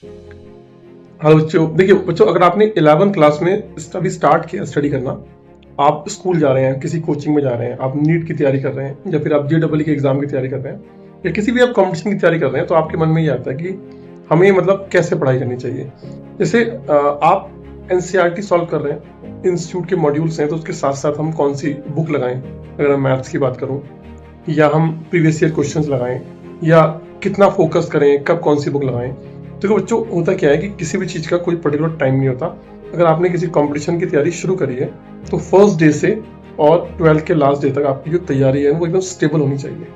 हाँ बच्चों, देखिए बच्चों, अगर आपने 11th क्लास में अभी स्टार्ट किया स्टडी करना, आप स्कूल जा रहे हैं, किसी कोचिंग में जा रहे हैं, आप नीट की तैयारी कर रहे हैं, या फिर आप जेडबल के एग्जाम की तैयारी कर रहे हैं, या किसी भी आप कंपटीशन की तैयारी कर रहे हैं, तो आपके मन में ये आता है कि हमें मतलब कैसे पढ़ाई करनी चाहिए। जैसे आप एनसीईआरटी सॉल्व कर रहे हैं, इंस्टीट्यूट के मॉड्यूल्स हैं, तो उसके साथ साथ हम कौन सी बुक लगाएं। अगर मैं मैथ्स की बात करूं, या हम प्रीवियस ईयर क्वेश्चंस लगाएं, या कितना फोकस करें, कब कौन सी बुक लगाएं। देखो बच्चों, होता क्या है कि किसी भी चीज का कोई पर्टिकुलर टाइम नहीं होता। अगर आपने किसी कंपटीशन की तैयारी शुरू करी है, तो फर्स्ट डे से और 12th के लास्ट डे तक आपकी जो तैयारी है वो एकदम स्टेबल होनी चाहिए।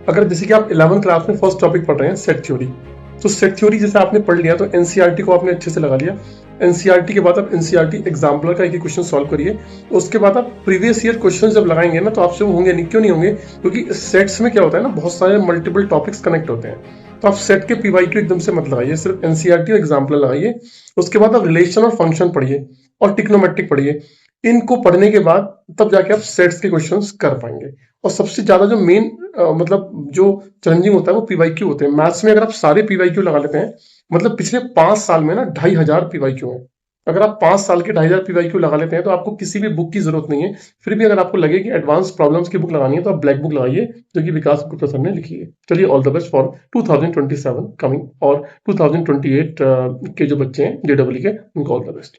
अगर जैसे कि आप 11th क्लास में फर्स्ट टॉपिक पढ़ रहे हैं सेट थ्योरी, तो सेट थ्योरी जैसे आपने पढ़ लिया तो एनसीईआरटी को आपने अच्छे से लगा लिया। एनसीईआरटी के बाद आप एनसीईआरटी एग्जाम्पलर का एक क्वेश्चन सॉल्व करिए। उसके बाद आप प्रीवियस ईयर क्वेश्चन जब लगाएंगे ना, तो आपसे वो होंगे नहीं। क्यों नहीं होंगे? क्योंकि सेट्स में क्या होता है ना, बहुत सारे मल्टीपल टॉपिक्स कनेक्ट होते हैं। तो आप सेट के पीवाईक्यू एकदम से मत लगाइए, सिर्फ एनसीईआरटी और एग्जाम्पलर लगाइए। उसके बाद आप रिलेशन और फंक्शन पढ़िए और टिक्नोमेट्रिक पढ़िए। इनको पढ़ने के बाद तब जाके आप सेट्स के क्वेश्चंस कर पाएंगे। और सबसे ज्यादा जो मेन मतलब जो चैलेंजिंग होता है वो पीवाईक्यू होते हैं। मैथ्स में अगर आप सारे पीवाईक्यू लगा लेते हैं, मतलब पिछले 5 साल में ना 2500 पीवाईक्यू है। अगर आप 5 साल के 2500 पीवाईक्यू लगा लेते हैं, तो आपको किसी भी बुक की जरूरत नहीं है। फिर भी अगर आपको लगे कि एडवांस प्रॉब्लम्स की बुक लगानी है, तो आप ब्लैक बुक लगाइए, जो कि विकास गुप्ता सर ने लिखी है। चलिए, all the best for 2027 coming, और 2028 के जो बच्चे हैं जेडब्ल्यू के, उनको ऑल द बेस्ट।